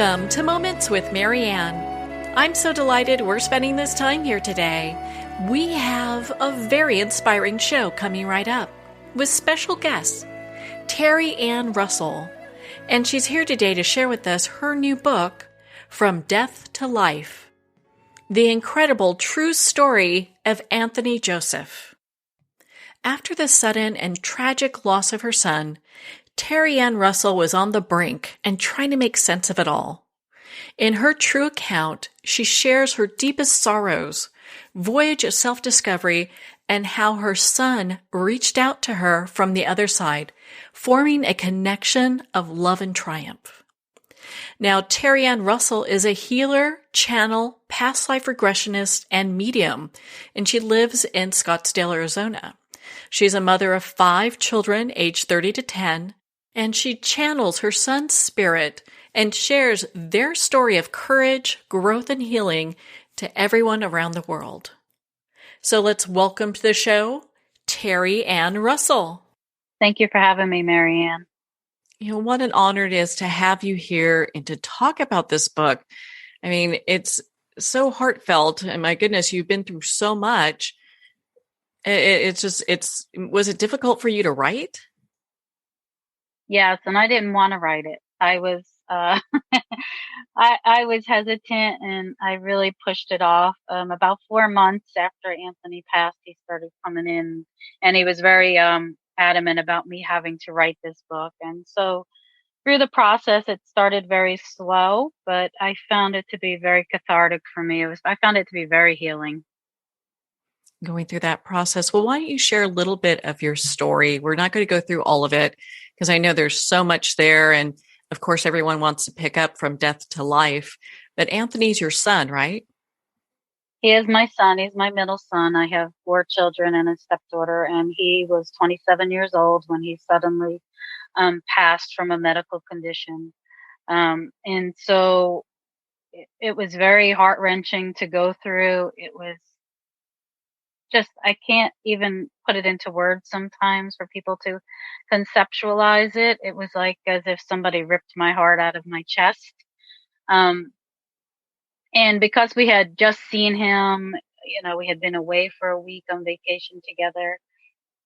Welcome to Moments with Marianne. I'm so delighted we're spending this time here today. We have a very inspiring show coming right up with special guest, Terri Ann Russell. And she's here today to share with us her new book, From Death to Life, the incredible true story of Anthony Joseph. After the sudden and tragic loss of her son, Terri Ann Russell was on the brink and trying to make sense of it all. In her true account, she shares her deepest sorrows, voyage of self-discovery, and how her son reached out to her from the other side, forming a connection of love and triumph. Now, Terri Ann Russell is a healer, channel, past life regressionist, and medium, and she lives in Scottsdale, Arizona. She's a mother of 5 children, aged 30 to 10, and she channels her son's spirit and shares their story of courage, growth, and healing to everyone around the world. So let's welcome to the show, Terri Ann Russell. Thank you for having me, Marianne. You know, what an honor it is to have you here and to talk about this book. I mean, it's so heartfelt, and my goodness, you've been through so much. Was it difficult for you to write? Yes, and I didn't want to write it. I was, I was hesitant, and I really pushed it off. About 4 months after Anthony passed, he started coming in, and he was very adamant about me having to write this book. And so, through the process, it started very slow, but I found it to be very cathartic for me. I found it to be very healing. Going through that process. Well, why don't you share a little bit of your story? We're not going to go through all of it because I know there's so much there. And of course, everyone wants to pick up from death to life. But Anthony's your son, right? He is my son. He's my middle son. I have 4 children and a stepdaughter, and he was 27 years old when he suddenly passed from a medical condition. And so it was very heart-wrenching to go through. It was just, I can't even put it into words sometimes for people to conceptualize it. It was like as if somebody ripped my heart out of my chest. And because we had just seen him, we had been away for a week on vacation together,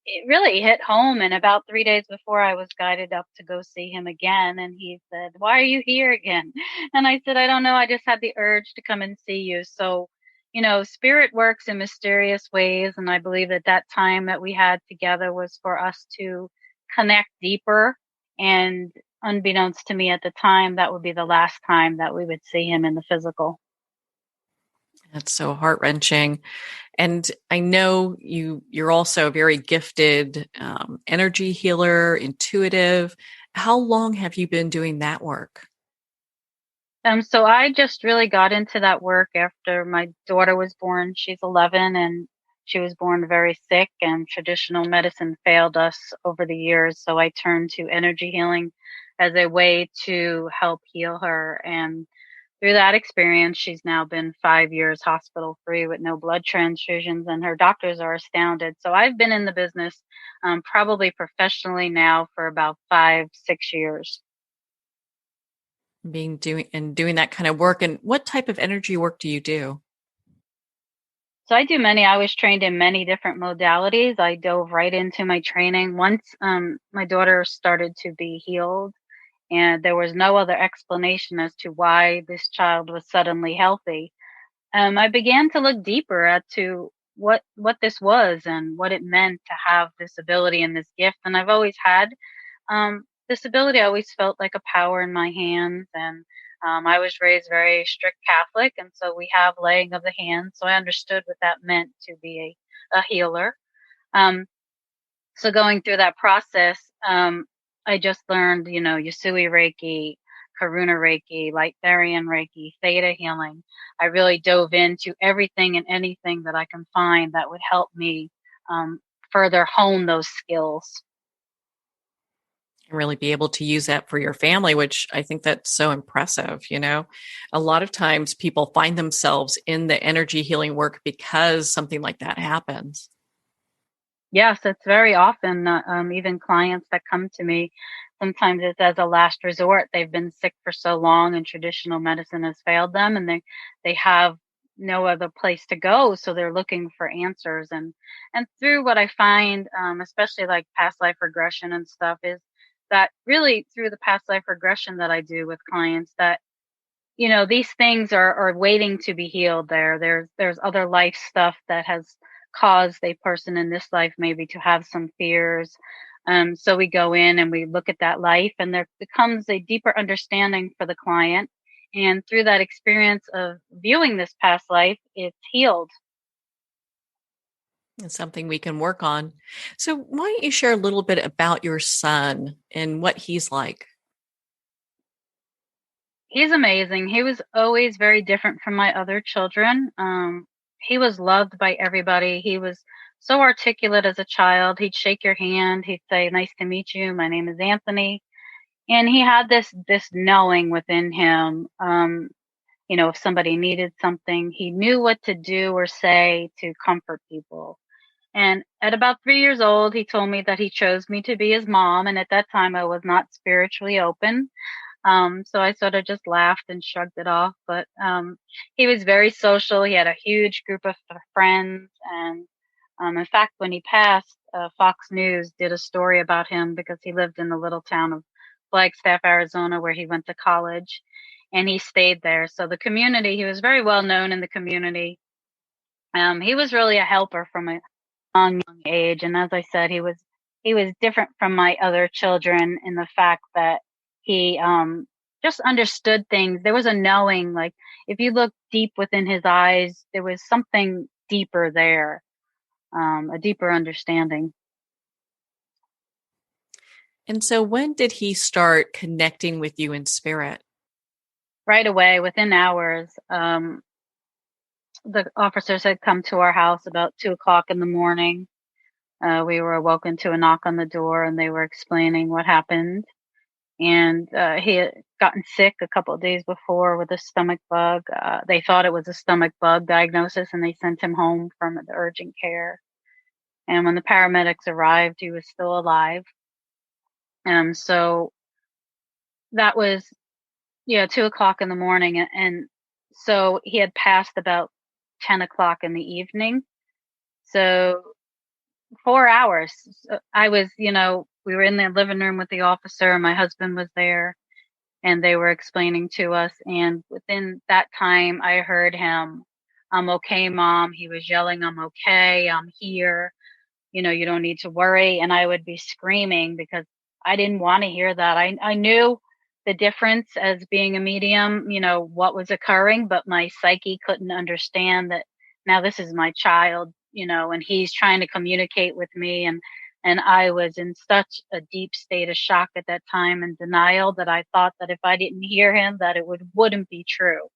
it really hit home. And about 3 days before, I was guided up to go see him again. And he said, "Why are you here again?" And I said, "I don't know. I just had the urge to come and see you." So, spirit works in mysterious ways. And I believe that time that we had together was for us to connect deeper. And unbeknownst to me at the time, that would be the last time that we would see him in the physical. That's so heart-wrenching. And I know you're also a very gifted energy healer, intuitive. How long have you been doing that work? So I just really got into that work after my daughter was born. She's 11, and she was born very sick, and traditional medicine failed us over the years. So I turned to energy healing as a way to help heal her. And through that experience, she's now been 5 years hospital free with no blood transfusions, and her doctors are astounded. So I've been in the business probably professionally now for about 5-6 years. Doing that kind of work. And what type of energy work do you do? So I was trained in many different modalities. I dove right into my training. Once my daughter started to be healed, and there was no other explanation as to why this child was suddenly healthy, I began to look deeper to what this was and what it meant to have this ability and this gift. And I've always had this ability. I always felt like a power in my hands, and I was raised very strict Catholic, and so we have laying of the hands. So I understood what that meant to be a healer. So going through that process, I just learned, Yusui Reiki, Karuna Reiki, Light Therian Reiki, Theta healing. I really dove into everything and anything that I can find that would help me further hone those skills. And really be able to use that for your family, which I think that's so impressive. A lot of times people find themselves in the energy healing work because something like that happens. Yes, it's very often even clients that come to me sometimes it's as a last resort. They've been sick for so long and traditional medicine has failed them, and they have no other place to go, so they're looking for answers. And through what I find, especially like past life regression and stuff, is that really through the past life regression that I do with clients, that these things are waiting to be healed. There's other life stuff that has caused a person in this life maybe to have some fears. So we go in and we look at that life, and there becomes a deeper understanding for the client. And through that experience of viewing this past life, it's healed. It's something we can work on. So why don't you share a little bit about your son and what he's like? He's amazing. He was always very different from my other children. He was loved by everybody. He was so articulate as a child. He'd shake your hand. He'd say, "Nice to meet you. My name is Anthony." And he had this knowing within him. If somebody needed something, he knew what to do or say to comfort people. And at about 3 years old, he told me that he chose me to be his mom. And at that time, I was not spiritually open. So I sort of just laughed and shrugged it off. But he was very social. He had a huge group of friends. And in fact, when he passed, Fox News did a story about him because he lived in the little town of Flagstaff, Arizona, where he went to college. And he stayed there. So the community, he was very well known in the community. He was really a helper from a young age. And as I said, he was different from my other children in the fact that he just understood things. There was a knowing, like if you look deep within his eyes, there was something deeper there, a deeper understanding. And so when did he start connecting with you in spirit? Right away, within hours, the officers had come to our house about 2 o'clock in the morning. We were awoken to a knock on the door, and they were explaining what happened. And he had gotten sick a couple of days before with a stomach bug. They thought it was a stomach bug diagnosis, and they sent him home from the urgent care. And when the paramedics arrived, he was still alive. So that was, 2 o'clock in the morning. And so he had passed about 10 o'clock in the evening. So 4 hours. I was, we were in the living room with the officer, and my husband was there, and they were explaining to us. And within that time, I heard him, "I'm okay, Mom." He was yelling, "I'm okay. I'm here. You don't need to worry." And I would be screaming because I didn't want to hear that. I knew the difference as being a medium, what was occurring, but my psyche couldn't understand that now this is my child, and he's trying to communicate with me. And I was in such a deep state of shock at that time and denial that I thought that if I didn't hear him, that it wouldn't be true.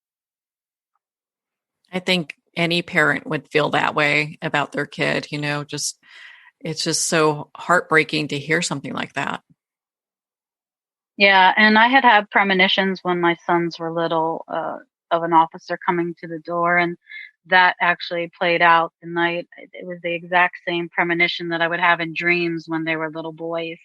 I think any parent would feel that way about their kid, just it's just so heartbreaking to hear something like that. Yeah, and I had premonitions when my sons were little, of an officer coming to the door, and that actually played out the night. It was the exact same premonition that I would have in dreams when they were little boys.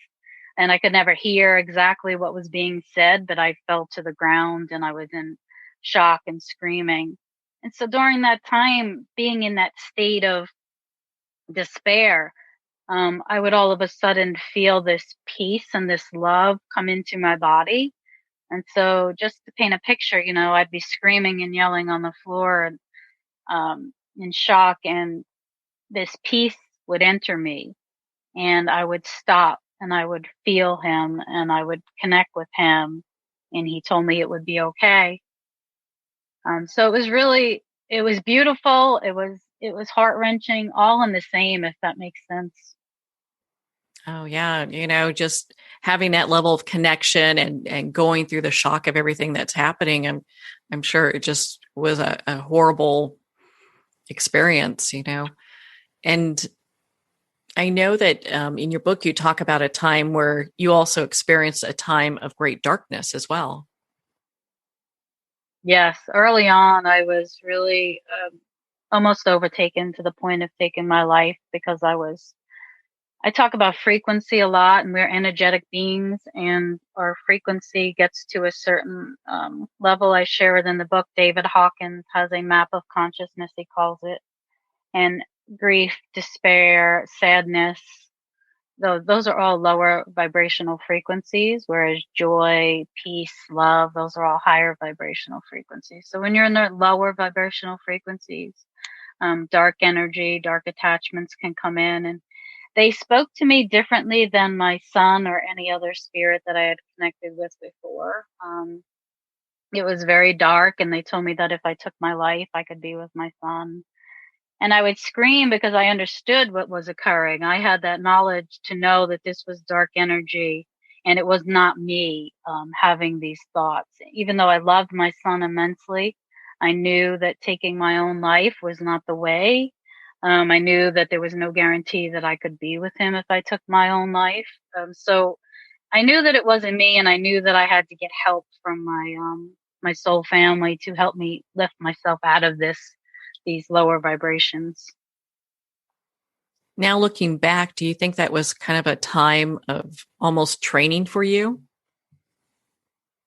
And I could never hear exactly what was being said, but I fell to the ground and I was in shock and screaming. And so during that time, being in that state of despair, I would all of a sudden feel this peace and this love come into my body. And so, just to paint a picture, I'd be screaming and yelling on the floor and in shock, and this peace would enter me, and I would stop and I would feel him and I would connect with him, and he told me it would be okay. So it was beautiful. It was heart wrenching, all in the same, if that makes sense. Oh yeah, just having that level of connection and going through the shock of everything that's happening. I'm sure it just was a horrible experience. And I know that in your book you talk about a time where you also experienced a time of great darkness as well. Yes, early on, I was really almost overtaken to the point of taking my life because I was I talk about frequency a lot, and we're energetic beings, and our frequency gets to a certain level. I share it in the book. David Hawkins has a map of consciousness, he calls it. And grief, despair, sadness, those are all lower vibrational frequencies, whereas joy, peace, love, those are all higher vibrational frequencies. So when you're in the lower vibrational frequencies, dark energy, dark attachments can come in, and they spoke to me differently than my son or any other spirit that I had connected with before. It was very dark, and they told me that if I took my life, I could be with my son. And I would scream because I understood what was occurring. I had that knowledge to know that this was dark energy and it was not me having these thoughts. Even though I loved my son immensely, I knew that taking my own life was not the way. I knew that there was no guarantee that I could be with him if I took my own life. So I knew that it wasn't me, and I knew that I had to get help from my soul family to help me lift myself out of these lower vibrations. Now, looking back, do you think that was kind of a time of almost training for you?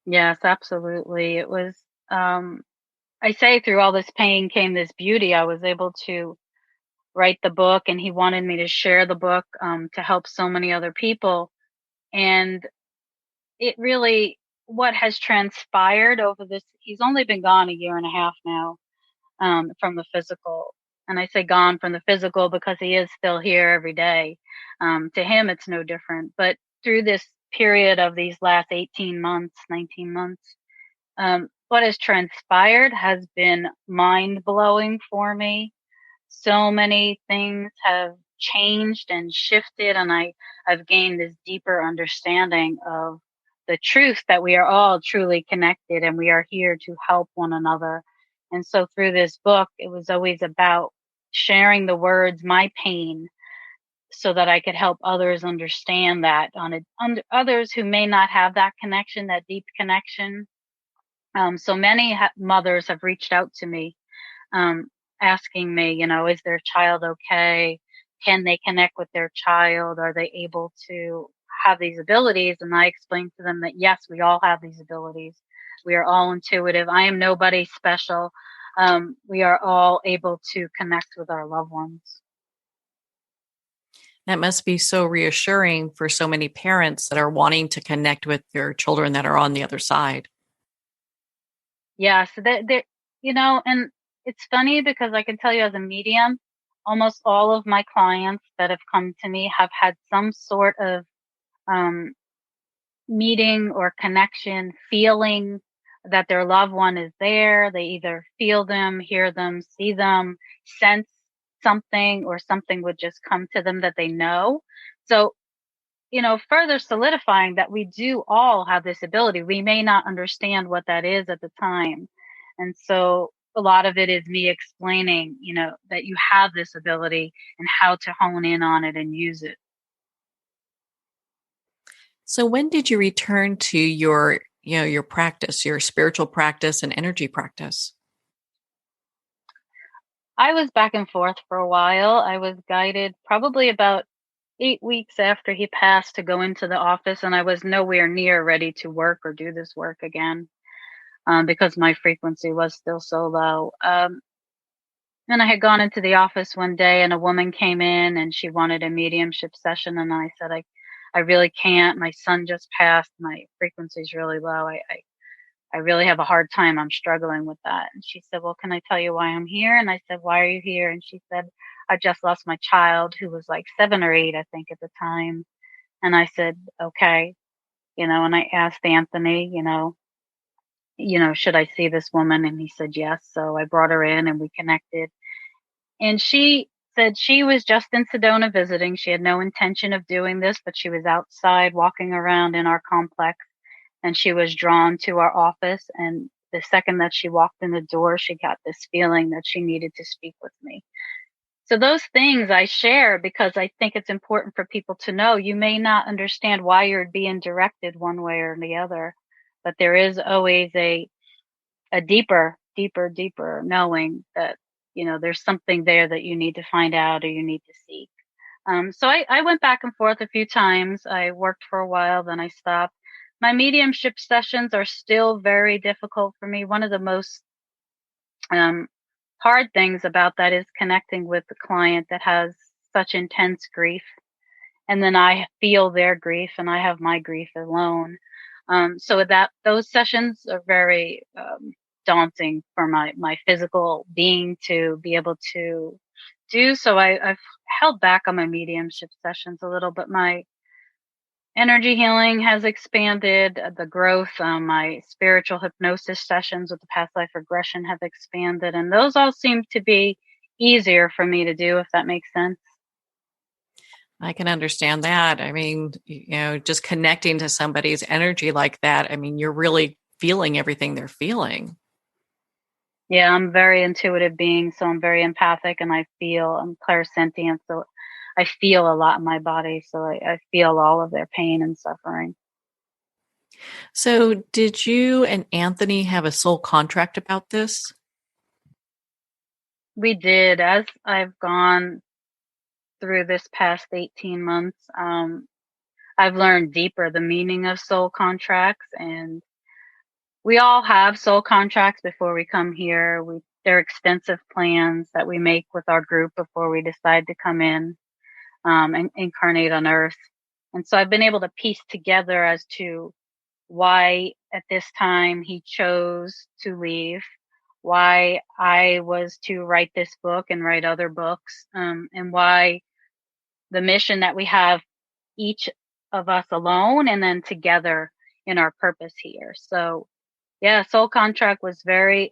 Yes, absolutely. It was, I say through all this pain came this beauty. I was able to write the book, and he wanted me to share the book to help so many other people. And it really, what has transpired over this, he's only been gone a year and a half now from the physical. And I say gone from the physical because he is still here every day. To him, it's no different. But through this period of these last 18 months, 19 months, what has transpired has been mind blowing for me. So many things have changed and shifted, and I've gained this deeper understanding of the truth that we are all truly connected and we are here to help one another. And so through this book, it was always about sharing the words, my pain, so that I could help others understand that others who may not have that connection, that deep connection. So many mothers have reached out to me, um, asking me, is their child okay? Can they connect with their child? Are they able to have these abilities? And I explained to them that yes, we all have these abilities. We are all intuitive. I am nobody special. We are all able to connect with our loved ones. That must be so reassuring for so many parents that are wanting to connect with their children that are on the other side. Yes, and it's funny because I can tell you as a medium, almost all of my clients that have come to me have had some sort of um, meeting or connection, feeling that their loved one is there. They either feel them, hear them, see them, sense something, or something would just come to them that they know. So, further solidifying that we do all have this ability. We may not understand what that is at the time. And so a lot of it is me explaining, that you have this ability and how to hone in on it and use it. So when did you return to your practice, your spiritual practice and energy practice? I was back and forth for a while. I was guided probably about 8 weeks after he passed to go into the office, and I was nowhere near ready to work or do this work again because my frequency was still so low. And I had gone into the office one day, and a woman came in and she wanted a mediumship session, and I said, I really can't. My son just passed. My frequency is really low. I really have a hard time. I'm struggling with that. And she said, well, can I tell you why I'm here? And I said, why are you here? And she said, I just lost my child, who was like 7 or 8, I think, at the time. And I said, okay, and I asked Anthony, should I see this woman? And he said, yes. So I brought her in and we connected. And she said she was just in Sedona visiting. She had no intention of doing this, but she was outside walking around in our complex, and she was drawn to our office. And the second that she walked in the door, she got this feeling that she needed to speak with me. So those things I share because I think it's important for people to know. You may not understand why you're being directed one way or the other, but there is always a deeper knowing that, there's something there that you need to find out or you need to seek. So I went back and forth a few times. I worked for a while, then I stopped. My mediumship sessions are still very difficult for me. One of the most um, hard things about that is connecting with the client that has such intense grief. And then I feel their grief and I have my grief alone. So that those sessions are very daunting for my physical being to be able to do. So I've held back on my mediumship sessions a little, but my energy healing has expanded. The growth, my spiritual hypnosis sessions with the past life regression have expanded, and those all seem to be easier for me to do, if that makes sense. I can understand that. I mean, just connecting to somebody's energy like that, I mean, you're really feeling everything they're feeling. Yeah, I'm a very intuitive being, so I'm very empathic and I'm clairsentient, so I feel a lot in my body. So I feel all of their pain and suffering. So, did you and Anthony have a soul contract about this? We did. As I've gone through this past 18 months, I've learned deeper the meaning of soul contracts, and we all have soul contracts before we come here. They're extensive plans that we make with our group before we decide to come in and incarnate on Earth. And so I've been able to piece together as to why at this time he chose to leave, why I was to write this book and write other books, and why the mission that we have, each of us alone and then together in our purpose here. So yeah, soul contract was very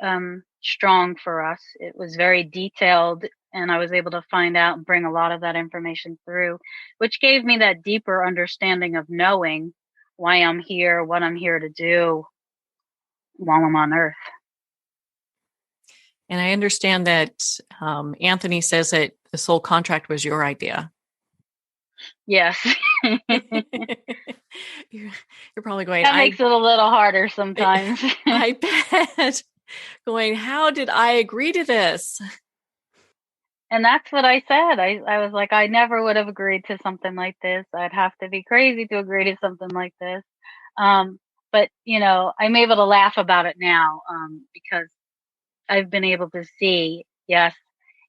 strong for us. It was very detailed, and I was able to find out and bring a lot of that information through, which gave me that deeper understanding of knowing why I'm here, what I'm here to do while I'm on Earth. And I understand that Anthony says that the soul contract was your idea. Yes. you're, you're probably going, That makes it a little harder sometimes. I bet. Going, how did I agree to this? And that's what I said. I was like, I never would have agreed to something like this. I'd have to be crazy to agree to something like this. But I'm able to laugh about it now, because I've been able to see, yes,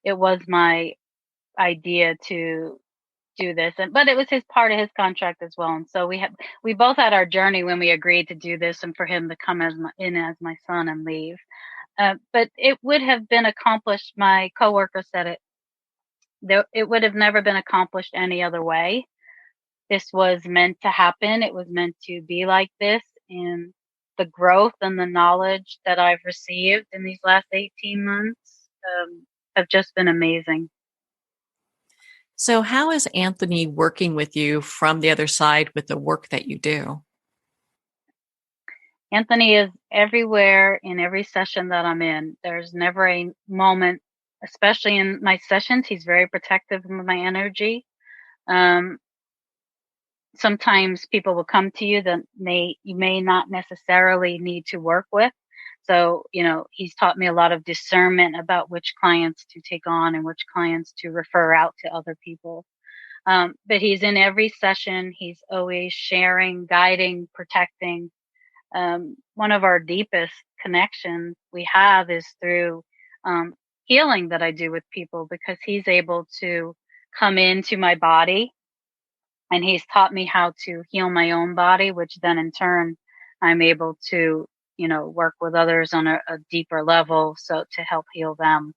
it was my idea to do this, but it was his part of his contract as well. And so we both had our journey when we agreed to do this, and for him to come as my son and leave. But it would have been accomplished. My coworker said it would have never been accomplished any other way. This was meant to happen. It was meant to be like this. And the growth and the knowledge that I've received in these last 18 months have just been amazing. So, how is Anthony working with you from the other side with the work that you do? Anthony is everywhere in every session that I'm in. There's never a moment, especially in my sessions, he's very protective of my energy. Sometimes people will come to you that you may not necessarily need to work with. So, he's taught me a lot of discernment about which clients to take on and which clients to refer out to other people. But he's in every session. He's always sharing, guiding, protecting. One of our deepest connections we have is through healing that I do with people, because he's able to come into my body and he's taught me how to heal my own body, which then in turn I'm able to, work with others on a deeper level. So to help heal them.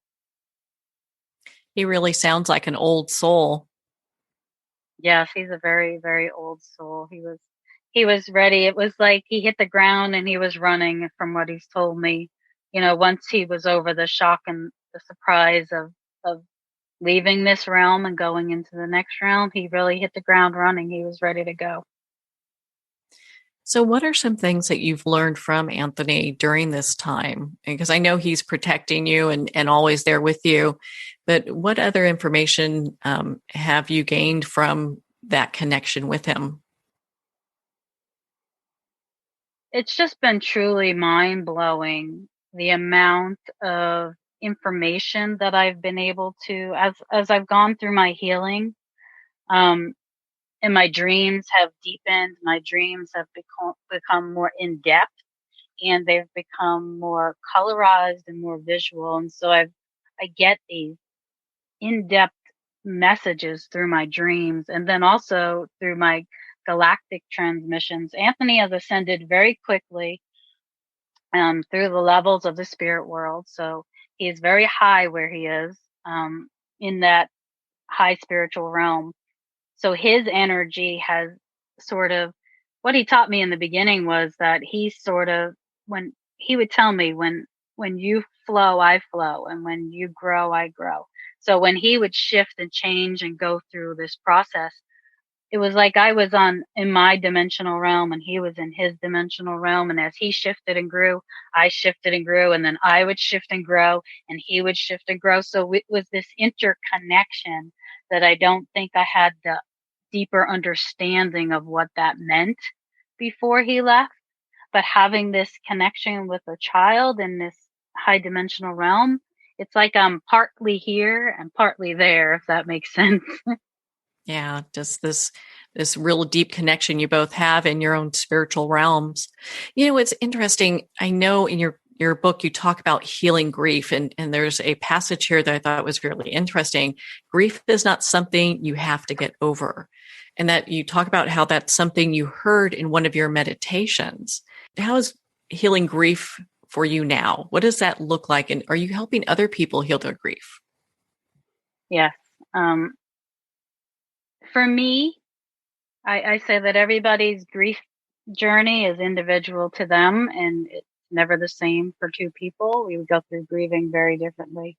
He really sounds like an old soul. Yes, he's a very, very old soul. He was ready. It was like he hit the ground and he was running, from what he's told me. Once he was over the shock and the surprise of leaving this realm and going into the next realm, he really hit the ground running. He was ready to go. So, what are some things that you've learned from Anthony during this time? Because I know he's protecting you and always there with you, but what other information have you gained from that connection with him? It's just been truly mind blowing, the amount of information that I've been able to, as I've gone through my healing. And my dreams have deepened. My dreams have become more in depth, and they've become more colorized and more visual. And so I get these in-depth messages through my dreams, and then also through my galactic transmissions. Anthony has ascended very quickly through the levels of the spirit world. So he is very high where he is in that high spiritual realm. So his energy has sort of, what he taught me in the beginning was that he sort of, when he would tell me, when you flow, I flow, and when you grow, I grow. So when he would shift and change and go through this process, it was like I was in my dimensional realm and he was in his dimensional realm. And as he shifted and grew, I shifted and grew, and then I would shift and grow and he would shift and grow. So it was this interconnection that I don't think I had the deeper understanding of what that meant before he left. But having this connection with a child in this high dimensional realm, it's like I'm partly here and partly there, if that makes sense. Yeah, just this real deep connection you both have in your own spiritual realms. It's interesting. I know in your book you talk about healing grief, and there's a passage here that I thought was really interesting. Grief is not something you have to get over, and that you talk about how that's something you heard in one of your meditations. How is healing grief for you now? What does that look like, and are you helping other people heal their grief? Yes. For me, I say that everybody's grief journey is individual to them, and it's never the same for two people. We would go through grieving very differently.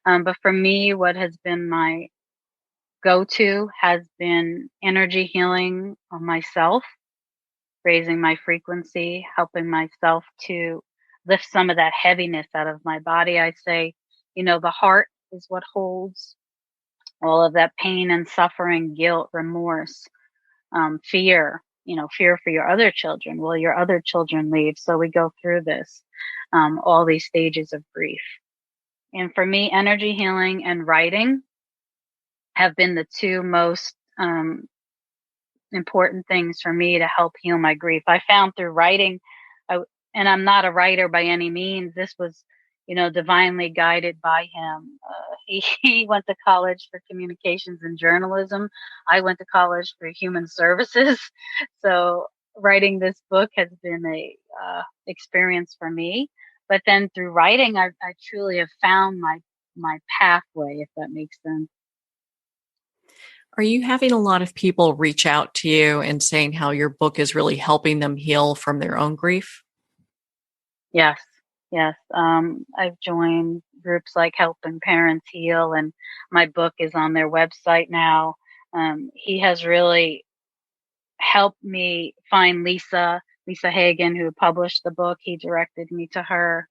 But for me, what has been my go-to has been energy healing on myself, raising my frequency, helping myself to lift some of that heaviness out of my body. I say, the heart is what holds all of that pain and suffering, guilt, remorse, fear, fear for your other children. Will your other children leave? So we go through this, all these stages of grief. And for me, energy healing and writing have been the two most important things for me to help heal my grief. I found through writing, and I'm not a writer by any means. This was, divinely guided by him. He went to college for communications and journalism. I went to college for human services. So writing this book has been a experience for me. But then through writing, I truly have found my pathway, if that makes sense. Are you having a lot of people reach out to you and saying how your book is really helping them heal from their own grief? Yes, yes. I've joined groups like Helping Parents Heal, and my book is on their website now. He has really helped me find Lisa Hagen, who published the book. He directed me to her.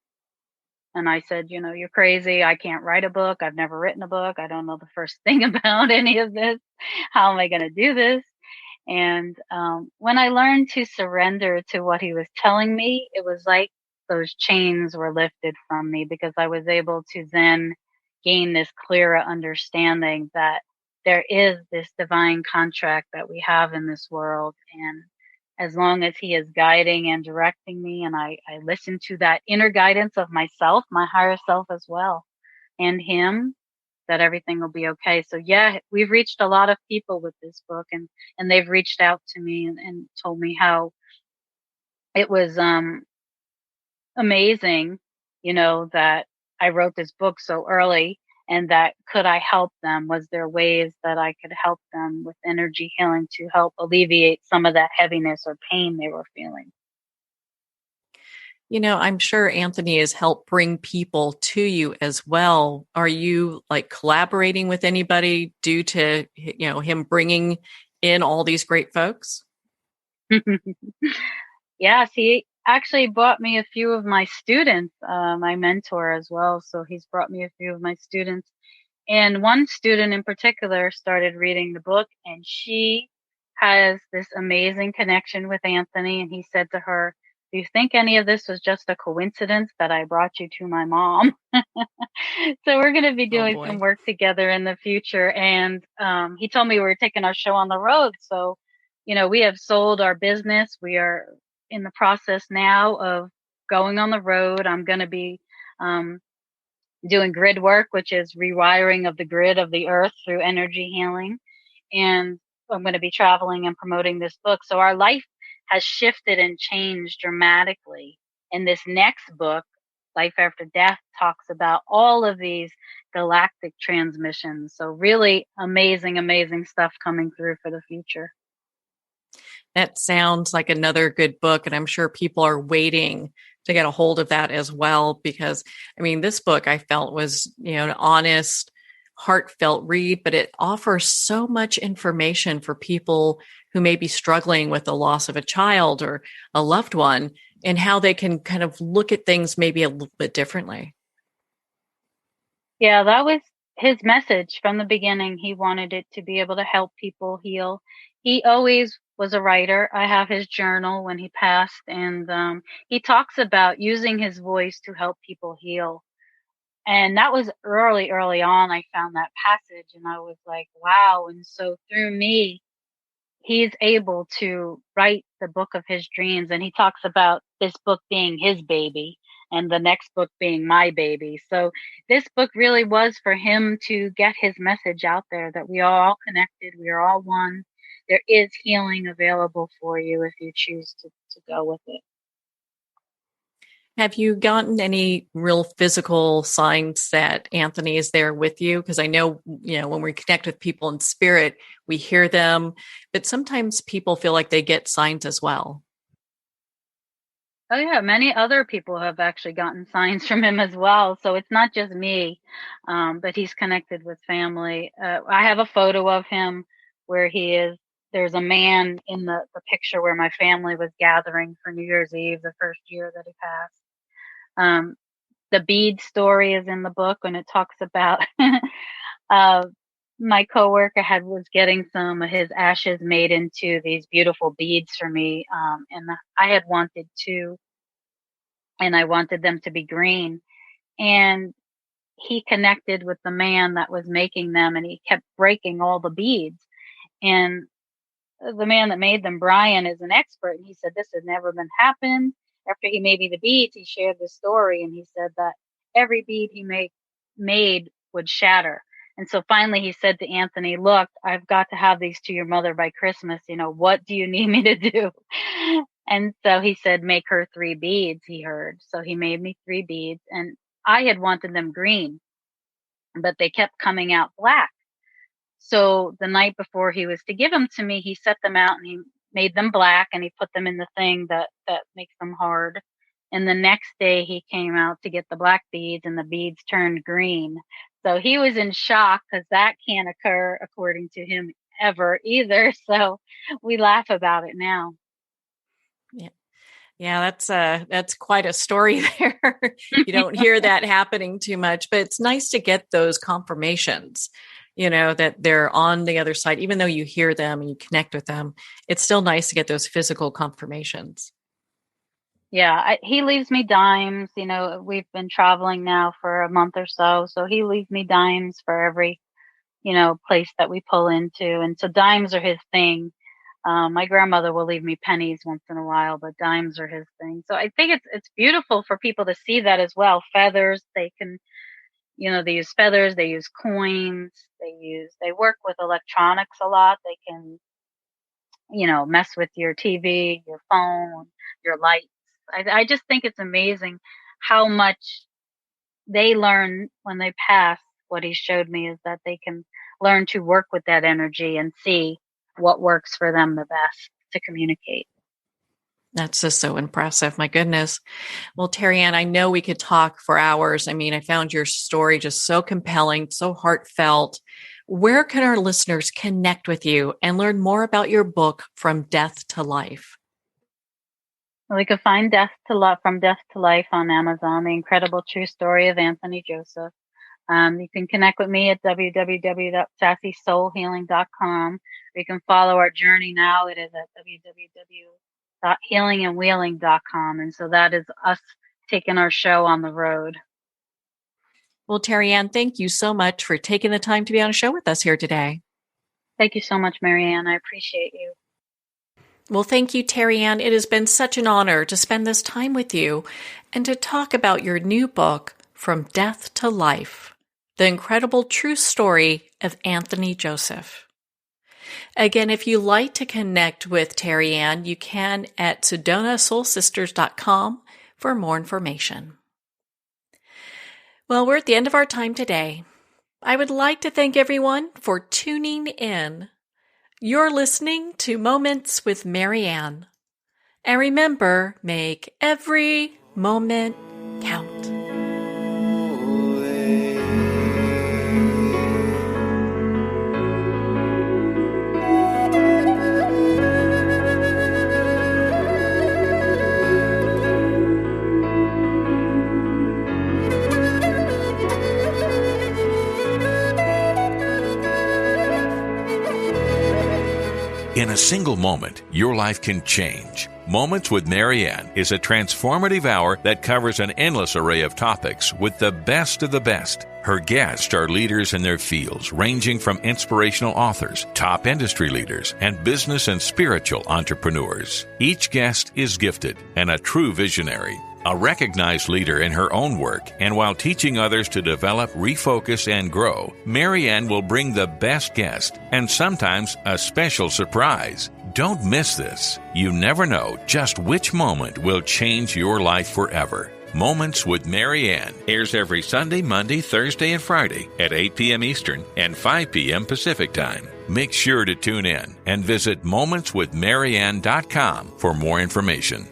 And I said, you're crazy. I can't write a book. I've never written a book. I don't know the first thing about any of this. How am I going to do this? And when I learned to surrender to what he was telling me, it was like those chains were lifted from me, because I was able to then gain this clearer understanding that there is this divine contract that we have in this world. And as long as he is guiding and directing me, and I listen to that inner guidance of myself, my higher self as well, and him, that everything will be okay. So yeah, we've reached a lot of people with this book, and they've reached out to me and told me how it was amazing, that I wrote this book so early, and that could I help them? Was there ways that I could help them with energy healing to help alleviate some of that heaviness or pain they were feeling? I'm sure Anthony has helped bring people to you as well. Are you like collaborating with anybody due to, him bringing in all these great folks? Yes, he actually brought me a few of my students, my mentor as well. So he's brought me a few of my students. And one student in particular started reading the book, and she has this amazing connection with Anthony. And he said to her, do you think any of this was just a coincidence that I brought you to my mom? So we're going to be Oh doing some boy. work together in the future. And he told me we were taking our show on the road. So, we have sold our business. We are in the process now of going on the road. I'm going to be um, doing grid work, which is rewiring of the grid of the earth through energy healing. And I'm going to be traveling and promoting this book. So our life has shifted and changed dramatically. And this next book, Life After Death, talks about all of these galactic transmissions. So really amazing, amazing stuff coming through for the future. That sounds like another good book, and I'm sure people are waiting to get a hold of that as well. Because, I mean, this book I felt was, an honest, heartfelt read, but it offers so much information for people who may be struggling with the loss of a child or a loved one, and how they can kind of look at things maybe a little bit differently. Yeah, that was his message from the beginning. He wanted it to be able to help people heal. He always was a writer. I have his journal when he passed, and he talks about using his voice to help people heal. And that was early, early on. I found that passage and I was like, wow. And so through me, he's able to write the book of his dreams. And he talks about this book being his baby and the next book being my baby. So this book really was for him to get his message out there that we are all connected. We are all one. There is healing available for you if you choose to go with it. Have you gotten any real physical signs that Anthony is there with you? Because I know, when we connect with people in spirit, we hear them, but sometimes people feel like they get signs as well. Oh yeah, many other people have actually gotten signs from him as well. So it's not just me, but he's connected with family. I have a photo of him where he is. There's a man in the picture where my family was gathering for New Year's Eve, the first year that he passed. Um, the bead story is in the book, and it talks about uh, my coworker was getting some of his ashes made into these beautiful beads for me, and I had wanted two, and I wanted them to be green. And he connected with the man that was making them, and he kept breaking all the beads. And the man that made them, Brian, is an expert. And he said this had never been happened. After he made me the beads, he shared the story, and he said that every bead he made would shatter. And so finally he said to Anthony, look, I've got to have these to your mother by Christmas. What do you need me to do? And so he said, make her 3 beads, he heard. So he made me 3 beads, and I had wanted them green, but they kept coming out black. So the night before he was to give them to me, he set them out and he made them black, and he put them in the thing that makes them hard. And the next day he came out to get the black beads, and the beads turned green. So he was in shock because that can't occur according to him ever either. So we laugh about it now. Yeah. Yeah, that's quite a story there. You don't hear that happening too much, but it's nice to get those confirmations, that they're on the other side. Even though you hear them and you connect with them, it's still nice to get those physical confirmations. Yeah, he leaves me dimes. We've been traveling now for a month or so. So he leaves me dimes for every, place that we pull into. And so dimes are his thing. My grandmother will leave me pennies once in a while, but dimes are his thing. So I think it's beautiful for people to see that as well. Feathers, they can, they use feathers, they use coins, they work with electronics a lot. They can, mess with your TV, your phone, your lights. I just think it's amazing how much they learn when they pass. What he showed me is that they can learn to work with that energy and see what works for them the best to communicate. That's just so impressive. My goodness. Well, Terri Ann, I know we could talk for hours. I mean, I found your story just so compelling, so heartfelt. Where can our listeners connect with you and learn more about your book, From Death to Life? We could find From Death to Life on Amazon, The Incredible True Story of Anthony Joseph. You can connect with me at www.sassysoulhealing.com. You can follow our journey now. It is at www healingandwheeling.com. And so that is us taking our show on the road. Well, Terri Ann, thank you so much for taking the time to be on a show with us here today. Thank you so much, Marianne. I appreciate you. Well, thank you, Terri Ann. It has been such an honor to spend this time with you and to talk about your new book, From Death to Life, The Incredible True Story of Anthony Joseph. Again, if you'd like to connect with Terri Ann, you can at SedonaSoulSisters.com for more information. Well, we're at the end of our time today. I would like to thank everyone for tuning in. You're listening to Moments with Marianne. And remember, make every moment count. In a single moment, your life can change. Moments with Marianne is a transformative hour that covers an endless array of topics with the best of the best. Her guests are leaders in their fields, ranging from inspirational authors, top industry leaders, and business and spiritual entrepreneurs. Each guest is gifted and a true visionary. A recognized leader in her own work, and while teaching others to develop, refocus, and grow, Marianne will bring the best guest and sometimes a special surprise. Don't miss this. You never know just which moment will change your life forever. Moments with Marianne airs every Sunday, Monday, Thursday, and Friday at 8 p.m. Eastern and 5 p.m. Pacific Time. Make sure to tune in and visit momentswithmarianne.com for more information.